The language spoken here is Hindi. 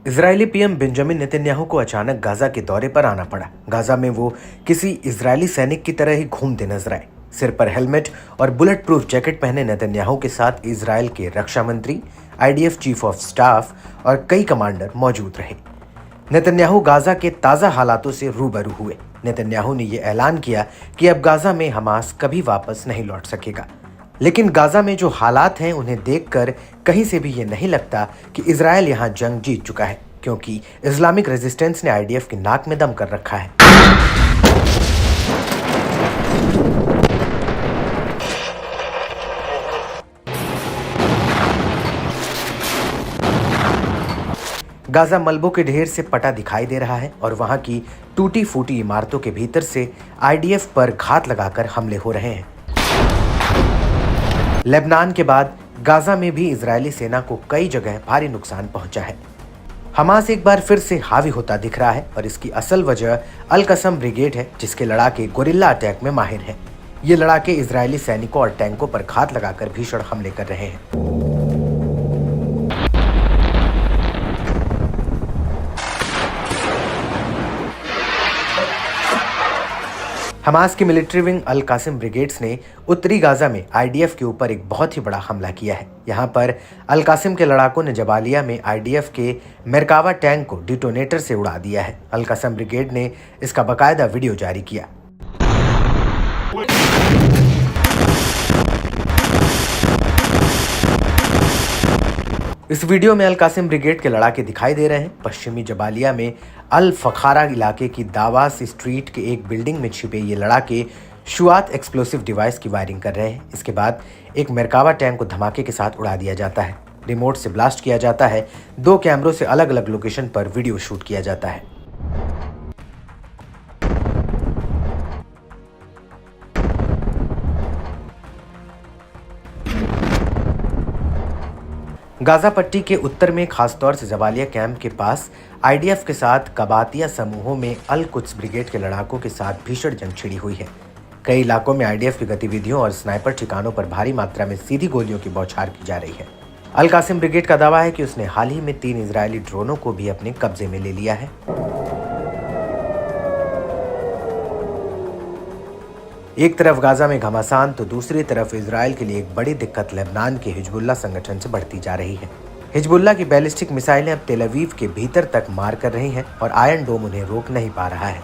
इजरायली पीएम बेंजामिन नेतन्याहू को अचानक गाजा के दौरे पर आना पड़ा। गाजा में वो किसी इजरायली सैनिक की तरह ही घूमते नजर आए। सिर पर हेलमेट और बुलेट प्रूफ जैकेट पहने नेतन्याहू के साथ इजरायल के रक्षा मंत्री, आईडीएफ चीफ ऑफ स्टाफ और कई कमांडर मौजूद रहे। नेतन्याहू गाजा के ताजा हालातों से रूबरू हुए। नेतन्याहू ने यह ऐलान किया कि अब गाजा में हमास कभी वापस नहीं लौट सकेगा। लेकिन गाजा में जो हालात हैं उन्हें देखकर कहीं से भी ये नहीं लगता कि इजरायल यहां जंग जीत चुका है, क्योंकि इस्लामिक रेजिस्टेंस ने आईडीएफ की नाक में दम कर रखा है। गाजा मलबों के ढेर से पटा दिखाई दे रहा है और वहां की टूटी फूटी इमारतों के भीतर से आईडीएफ पर घात लगाकर हमले हो रहे हैं। लेबनान के बाद गाजा में भी इजरायली सेना को कई जगह भारी नुकसान पहुंचा है। हमास एक बार फिर से हावी होता दिख रहा है और इसकी असल वजह अल कसम ब्रिगेड है, जिसके लड़ाके गोरिल्ला अटैक में माहिर हैं। ये लड़ाके इजरायली सैनिकों और टैंकों पर घात लगाकर भीषण हमले कर रहे हैं। हमास की मिलिट्री विंग अल कासिम ब्रिगेड्स ने उत्तरी गाजा में आईडीएफ के ऊपर एक बहुत ही बड़ा हमला किया है। यहां पर अल कासिम के लड़ाकों ने जबालिया में आईडीएफ के मेरकावा टैंक को डिटोनेटर से उड़ा दिया है। अल कासिम ब्रिगेड ने इसका बाकायदा वीडियो जारी किया। इस वीडियो में अल कासिम ब्रिगेड के लड़ाके दिखाई दे रहे हैं। पश्चिमी जबालिया में अल फखारा इलाके की दावास स्ट्रीट के एक बिल्डिंग में छिपे ये लड़ाके शुआत एक्सप्लोसिव डिवाइस की वायरिंग कर रहे हैं। इसके बाद एक मेरकावा टैंक को धमाके के साथ उड़ा दिया जाता है। रिमोट से ब्लास्ट किया जाता है। 2 कैमरों से अलग अलग लोकेशन पर वीडियो शूट किया जाता है। गाजा पट्टी के उत्तर में खासतौर से जबालिया कैंप के पास आईडीएफ के साथ कबातिया समूहों में अल कुद्स ब्रिगेड के लड़ाकों के साथ भीषण जंग छिड़ी हुई है। कई इलाकों में आईडीएफ की गतिविधियों और स्नाइपर ठिकानों पर भारी मात्रा में सीधी गोलियों की बौछार की जा रही है। अल कासिम ब्रिगेड का दावा है कि उसने हाल ही में 3 इजरायली ड्रोनों को भी अपने कब्जे में ले लिया है। एक तरफ गाजा में घमासान तो दूसरी तरफ इजरायल के लिए एक बड़ी दिक्कत लेबनान के हिजबुल्लाह संगठन से बढ़ती जा रही है। हिजबुल्लाह की बैलिस्टिक मिसाइलें अब तेल अवीव के भीतर तक मार कर रही हैं और आयरन डोम उन्हें रोक नहीं पा रहा है।